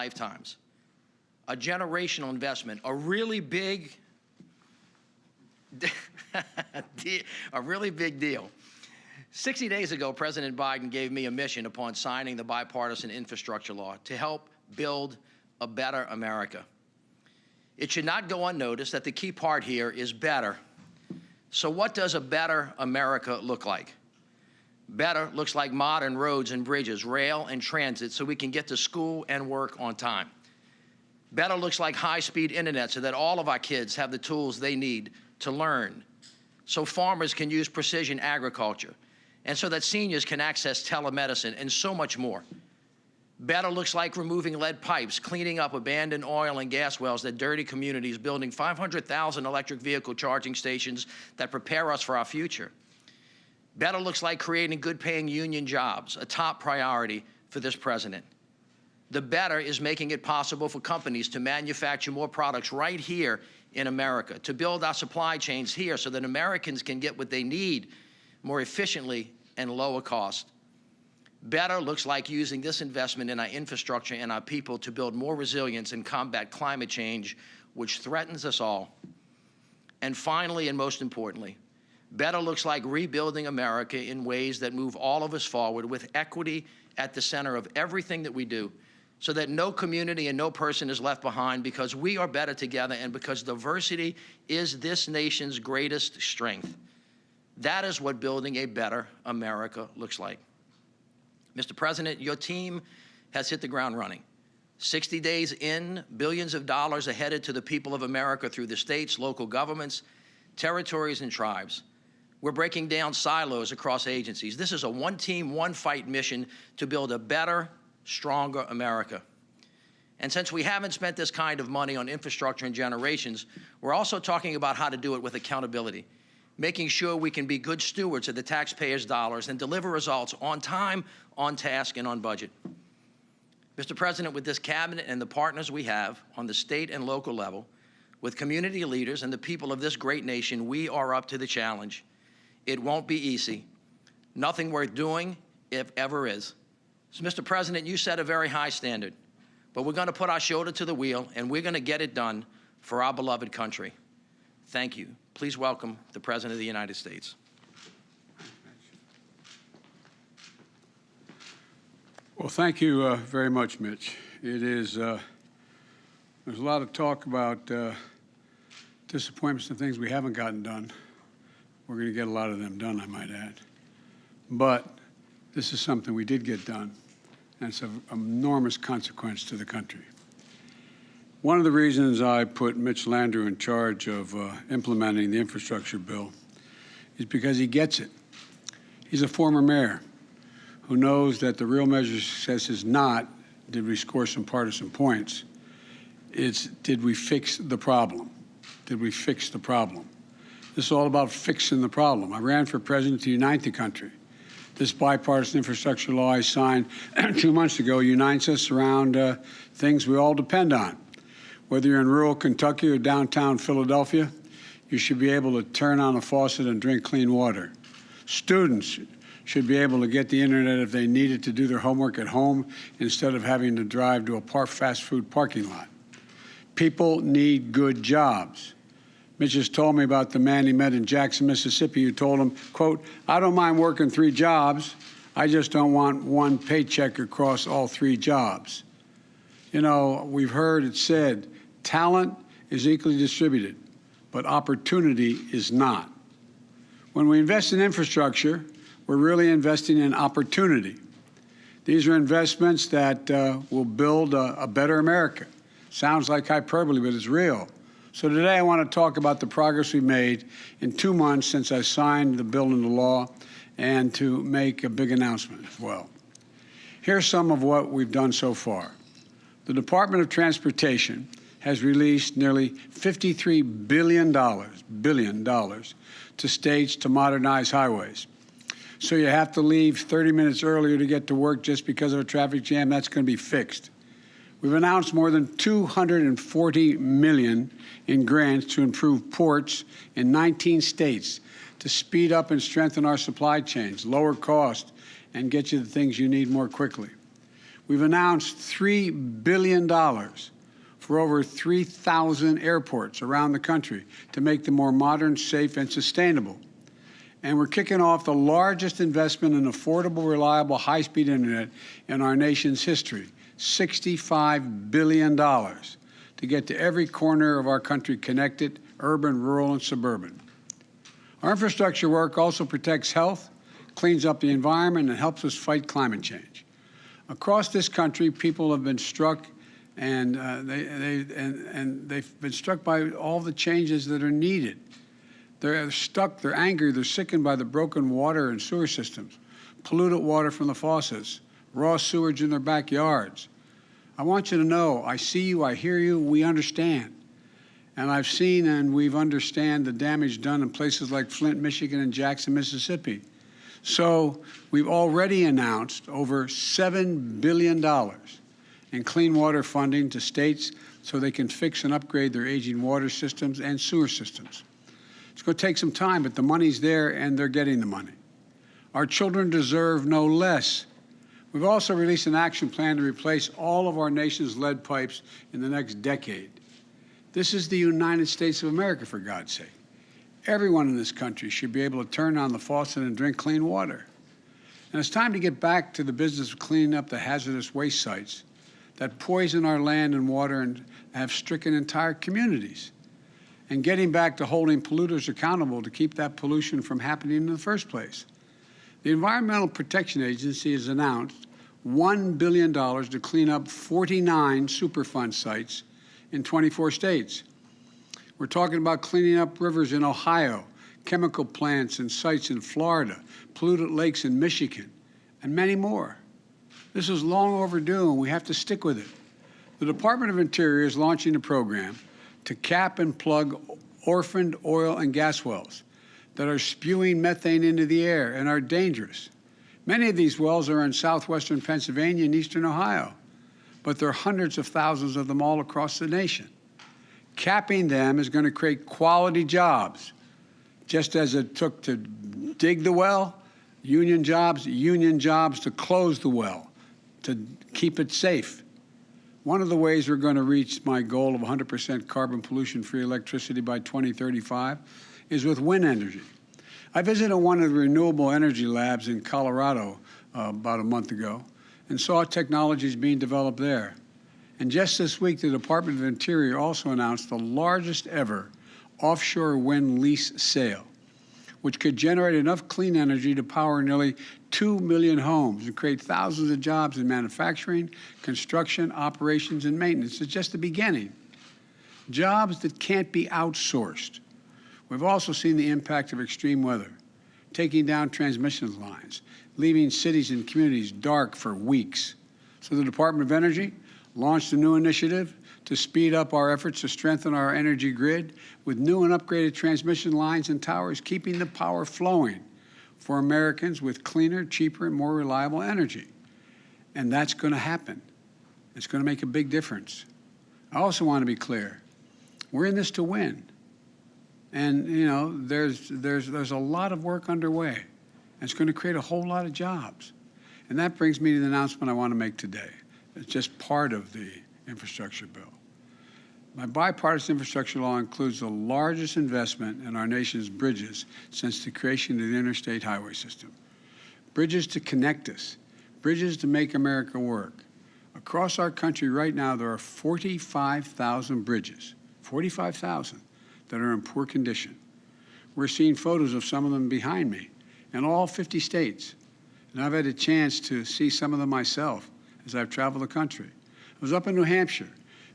lifetimes. A generational investment, a really big, a really big deal. 60 days ago, President Biden gave me a mission upon signing the bipartisan infrastructure law to help build a better America. It should not go unnoticed that the key part here is better. So what does a better America look like? Better looks like modern roads and bridges, rail and transit, so we can get to school and work on time. Better looks like high-speed internet so that all of our kids have the tools they need to learn, so farmers can use precision agriculture, and so that seniors can access telemedicine and so much more. Better looks like removing lead pipes, cleaning up abandoned oil and gas wells that dirty communities, building 500,000 electric vehicle charging stations that prepare us for our future. Better looks like creating good-paying union jobs, a top priority for this president. The better is making it possible for companies to manufacture more products right here in America, to build our supply chains here so that Americans can get what they need more efficiently and lower cost. Better looks like using this investment in our infrastructure and our people to build more resilience and combat climate change, which threatens us all. And finally, and most importantly, better looks like rebuilding America in ways that move all of us forward with equity at the center of everything that we do, so that no community and no person is left behind, because we are better together and because diversity is this nation's greatest strength. That is what building a better America looks like. Mr. President, your team has hit the ground running. 60 days in, billions of dollars are headed to the people of America through the states, local governments, territories, and tribes. We're breaking down silos across agencies. This is a one-team, one-fight mission to build a better, stronger America. And since we haven't spent this kind of money on infrastructure in generations, we're also talking about how to do it with accountability, making sure we can be good stewards of the taxpayers' dollars and deliver results on time, on task, and on budget. Mr. President, with this cabinet and the partners we have on the state and local level, with community leaders and the people of this great nation, we are up to the challenge. It won't be easy. Nothing worth doing, if ever is. So, Mr. President, you set a very high standard, but we're going to put our shoulder to the wheel, and we're going to get it done for our beloved country. Thank you. Please welcome the President of the United States. Well, thank you very much, Mitch. It is, there's a lot of talk about disappointments and things we haven't gotten done. We're going to get a lot of them done, I might add. But this is something we did get done, and it's of enormous consequence to the country. One of the reasons I put Mitch Landrieu in charge of implementing the infrastructure bill is because he gets it. He's a former mayor who knows that the real measure of success is not, did we score some partisan points? It's, did we fix the problem? Did we fix the problem? This is all about fixing the problem. I ran for president to unite the country. This bipartisan infrastructure law I signed 2 months ago unites us around things we all depend on. Whether you're in rural Kentucky or downtown Philadelphia, you should be able to turn on a faucet and drink clean water. Students should be able to get the internet if they need it to do their homework at home instead of having to drive to a fast food parking lot. People need good jobs. Mitch just told me about the man he met in Jackson, Mississippi, who told him, quote, "I don't mind working 3 jobs. I just don't want one paycheck across all 3 jobs." You know, we've heard it said, talent is equally distributed, but opportunity is not. When we invest in infrastructure, we're really investing in opportunity. These are investments that will build a better America. Sounds like hyperbole, but it's real. So today I want to talk about the progress we made in 2 months since I signed the bill into law, and to make a big announcement as well. Here's some of what we've done so far. The Department of Transportation has released nearly $53 billion to states to modernize highways. So you have to leave 30 minutes earlier to get to work just because of a traffic jam. That's going to be fixed. We've announced more than $240 million in grants to improve ports in 19 states to speed up and strengthen our supply chains, lower cost, and get you the things you need more quickly. We've announced $3 billion for over 3,000 airports around the country to make them more modern, safe, and sustainable. And we're kicking off the largest investment in affordable, reliable, high-speed internet in our nation's history, $65 billion, to get to every corner of our country connected, urban, rural, and suburban. Our infrastructure work also protects health, cleans up the environment, and helps us fight climate change. Across this country, people have been struck, and they've been struck by all the changes that are needed. They're stuck, they're angry, they're sickened by the broken water and sewer systems, polluted water from the faucets, raw sewage in their backyards. I want you to know, I see you, I hear you, we understand. And I've seen and we've understand the damage done in places like Flint, Michigan, and Jackson, Mississippi. So we've already announced over $7 billion in clean water funding to states so they can fix and upgrade their aging water systems and sewer systems. It's going to take some time, but the money's there and they're getting the money. Our children deserve no less. We've also released an action plan to replace all of our nation's lead pipes in the next decade. This is the United States of America, for God's sake. Everyone in this country should be able to turn on the faucet and drink clean water. And it's time to get back to the business of cleaning up the hazardous waste sites that poison our land and water and have stricken entire communities, and getting back to holding polluters accountable to keep that pollution from happening in the first place. The Environmental Protection Agency has announced $1 billion to clean up 49 Superfund sites in 24 states. We're talking about cleaning up rivers in Ohio, chemical plants and sites in Florida, polluted lakes in Michigan, and many more. This is long overdue, and we have to stick with it. The Department of Interior is launching a program to cap and plug orphaned oil and gas wells that are spewing methane into the air and are dangerous. Many of these wells are in southwestern Pennsylvania and eastern Ohio, but there are hundreds of thousands of them all across the nation. Capping them is going to create quality jobs. Just as it took to dig the well, union jobs to close the well, to keep it safe. One of the ways we're going to reach my goal of 100% carbon pollution-free electricity by 2035 is with wind energy. I visited one of the renewable energy labs in Colorado about a month ago and saw technologies being developed there. And just this week, the Department of Interior also announced the largest ever offshore wind lease sale, which could generate enough clean energy to power nearly 2 million homes and create thousands of jobs in manufacturing, construction, operations, and maintenance. It's just the beginning. Jobs that can't be outsourced. We've also seen the impact of extreme weather, taking down transmission lines, leaving cities and communities dark for weeks. So the Department of Energy launched a new initiative to speed up our efforts to strengthen our energy grid with new and upgraded transmission lines and towers, keeping the power flowing for Americans with cleaner, cheaper, and more reliable energy. And that's going to happen. It's going to make a big difference. I also want to be clear. We're in this to win. And, you know, there's a lot of work underway. And it's going to create a whole lot of jobs. And that brings me to the announcement I want to make today. It's just part of the infrastructure bill. My bipartisan infrastructure law includes the largest investment in our nation's bridges since the creation of the interstate highway system. Bridges to connect us, bridges to make America work. Across our country right now, there are 45,000 bridges, 45,000, that are in poor condition. We're seeing photos of some of them behind me in all 50 states. And I've had a chance to see some of them myself as I've traveled the country. I was up in New Hampshire,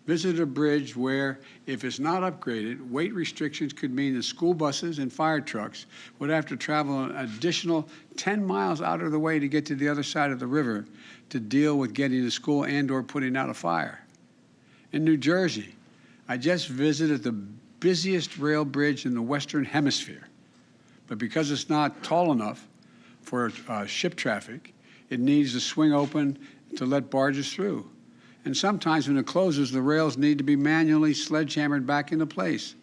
visited a bridge where, if it's not upgraded, weight restrictions could mean that school buses and fire trucks would have to travel an additional 10 miles out of the way to get to the other side of the river to deal with getting to school and/or putting out a fire. In New Jersey, I just visited the busiest rail bridge in the Western Hemisphere. But because it's not tall enough for ship traffic, it needs to swing open to let barges through. And sometimes when it closes, the rails need to be manually sledgehammered back into place.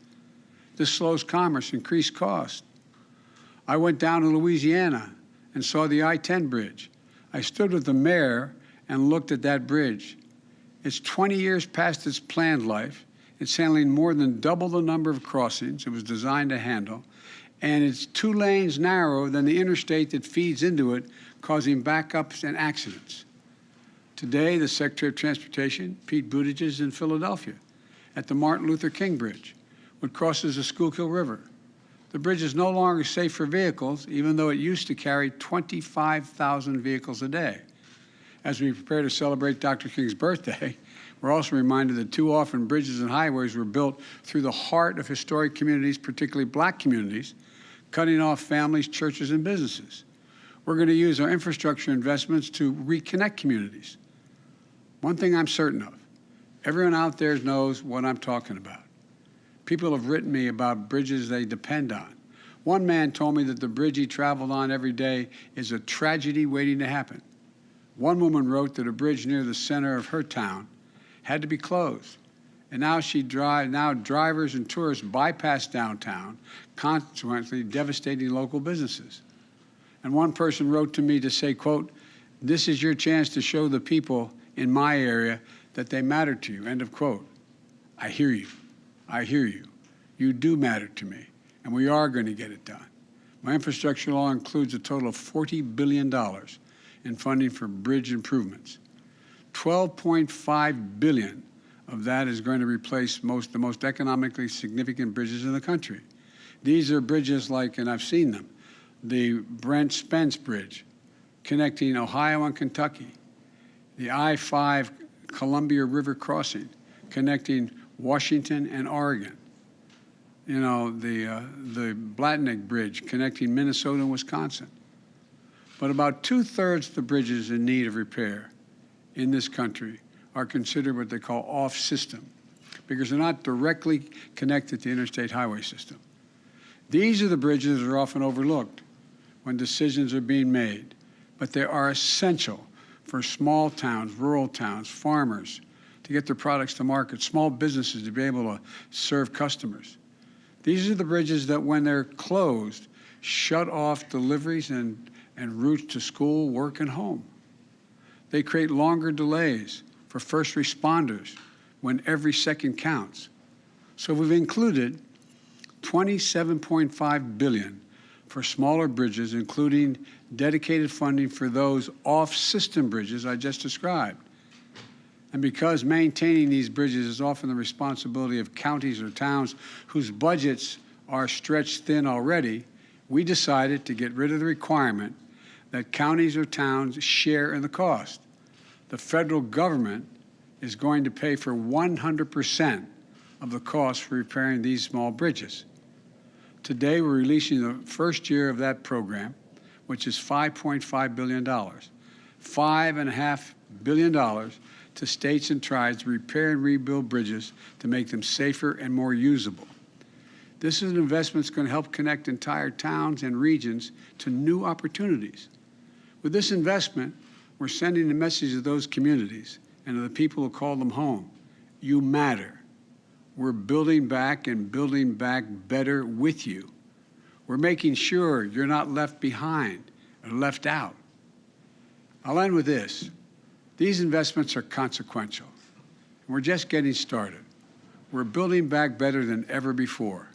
This slows commerce, increased cost. I went down to Louisiana and saw the I-10 bridge. I stood with the mayor and looked at that bridge. It's 20 years past its planned life. It's handling more than double the number of crossings it was designed to handle, and it's 2 lanes narrower than the interstate that feeds into it, causing backups and accidents. Today, the Secretary of Transportation, Pete Buttigieg, is in Philadelphia at the Martin Luther King Bridge, which crosses the Schuylkill River. The bridge is no longer safe for vehicles, even though it used to carry 25,000 vehicles a day. As we prepare to celebrate Dr. King's birthday, we're also reminded that too often bridges and highways were built through the heart of historic communities, particularly black communities, cutting off families, churches, and businesses. We're going to use our infrastructure investments to reconnect communities. One thing I'm certain of, everyone out there knows what I'm talking about. People have written me about bridges they depend on. One man told me that the bridge he traveled on every day is a tragedy waiting to happen. One woman wrote that a bridge near the center of her town had to be closed, and now drivers and tourists bypass downtown, consequently devastating local businesses. And one person wrote to me to say, quote, "This is your chance to show the people in my area that they matter to you," end of quote. I hear you. I hear you. You do matter to me, and we are going to get it done. My infrastructure law includes a total of $40 billion in funding for bridge improvements. $12.5 billion of that is going to replace the most economically significant bridges in the country. These are bridges like, and I've seen them, the Brent Spence Bridge connecting Ohio and Kentucky, the I-5 Columbia River crossing connecting Washington and Oregon, you know, the Blatnick Bridge connecting Minnesota and Wisconsin. But about 2/3 of the bridges in need of repair in this country are considered what they call off-system, because they're not directly connected to the interstate highway system. These are the bridges that are often overlooked when decisions are being made, but they are essential for small towns, rural towns, farmers to get their products to market, small businesses to be able to serve customers. These are the bridges that, when they're closed, shut off deliveries and routes to school, work, and home. They create longer delays for first responders when every second counts. So we've included $27.5 billion for smaller bridges, including dedicated funding for those off-system bridges I just described. And because maintaining these bridges is often the responsibility of counties or towns whose budgets are stretched thin already, we decided to get rid of the requirement that counties or towns share in the cost. The federal government is going to pay for 100% of the cost for repairing these small bridges. Today, we're releasing the first year of that program, which is $5.5 billion. $5.5 billion to states and tribes to repair and rebuild bridges to make them safer and more usable. This is an investment that's going to help connect entire towns and regions to new opportunities. With this investment, we're sending a message to those communities and to the people who call them home. You matter. We're building back and building back better with you. We're making sure you're not left behind or left out. I'll end with this. These investments are consequential. We're just getting started. We're building back better than ever before.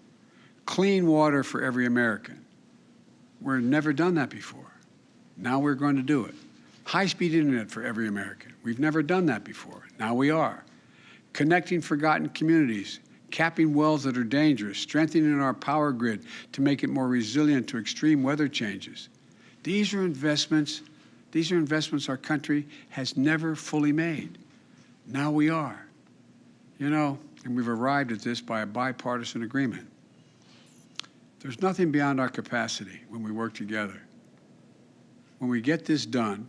Clean water for every American. We've never done that before. Now we're going to do it. High-speed internet for every American. We've never done that before. Now we are. Connecting forgotten communities, capping wells that are dangerous, strengthening our power grid to make it more resilient to extreme weather changes. These are investments our country has never fully made. Now we are. You know, and we've arrived at this by a bipartisan agreement. There's nothing beyond our capacity when we work together. When we get this done,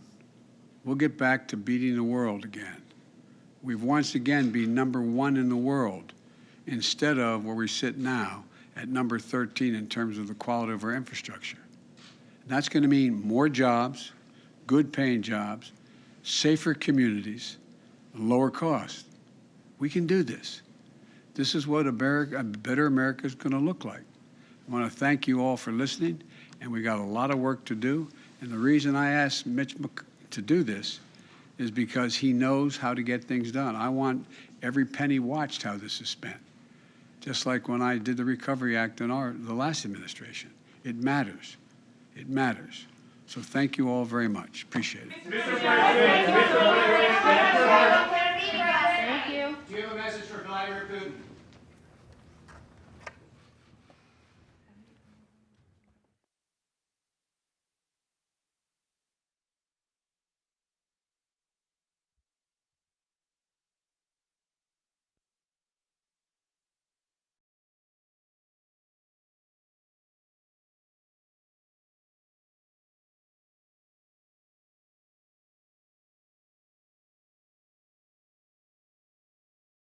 we'll get back to beating the world again. We've once again been #1 in the world instead of where we sit now at number 13 in terms of the quality of our infrastructure. And that's going to mean more jobs, good-paying jobs, safer communities, and lower cost. We can do this. This is what a better America is going to look like. I want to thank you all for listening, and we got a lot of work to do. And the reason I asked Mitch to do this is because he knows how to get things done. I want every penny watched how this is spent. Just like when I did the Recovery Act in the last administration. It matters. It matters. So thank you all very much. Appreciate it.